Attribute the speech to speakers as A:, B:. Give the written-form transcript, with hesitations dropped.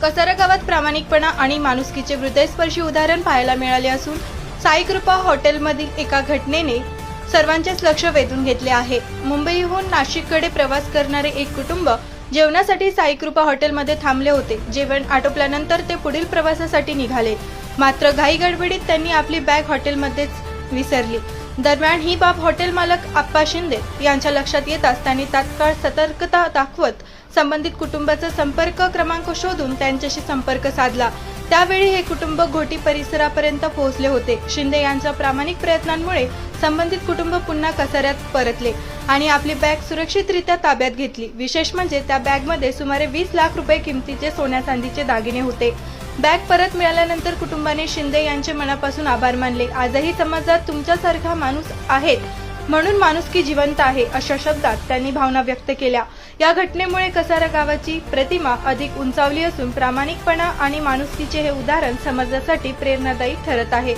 A: कसारा गावात प्रामाणिकपणा आणि माणुसकीचे हृदयस्पर्शी उदाहरण पाहायला मिळाले असून साई कृपा हॉटेलमधील एका घटनेने सर्वांचेच लक्ष वेधून घेतले आहे। मुंबईहून नाशिककडे प्रवास करणारे एक कुटुंब जेवणासाठी साई कृपा हॉटेलमध्ये थांबले होते। जेवण आटोपल्यानंतर ते पुढील प्रवासासाठी निघाले, मात्र घाई गडबडीत त्यांनी आपली बॅग हॉटेलमध्येच विसरली। दरम्यान ही बाब हॉटेल मालक आप्पा शिंदे यांच्या लक्षात येताच त्यांनी तात्काळ सतर्कता दाखवत संबंधित कुटुंबाचा संपर्क क्रमांक शोधून त्यांच्याशी संपर्क साधला। त्यावेळी हे कुटुंब घोटी परिसरापर्यंत पोहोचले होते। शिंदे यांच्या प्रामाणिक प्रयत्नांमुळे संबंधित कुटुंब पुन्हा कसाऱ्यात परतले आणि आपली बॅग सुरक्षितरित्या ताब्यात घेतली। विशेष म्हणजे त्या बॅगमध्ये सुमारे 20 लाख रुपये किमतीचे सोन्या चांदीचे दागिने होते। बॅग परत मिळाल्यानंतर कुटुंबाने शिंदे यांचे मनापासून आभार मानले। आजही समाजात तुमच्यासारखा माणूस आहेत म्हणून माणुसकी जिवंत आहे, अशा शब्दात त्यांनी भावना व्यक्त केल्या। या घटनेमुळे कसारा गावाची प्रतिमा अधिक उंचावली असून प्रामाणिकपणा आणि माणुसकीचे हे उदाहरण समाजासाठी प्रेरणादायी ठरत आहे।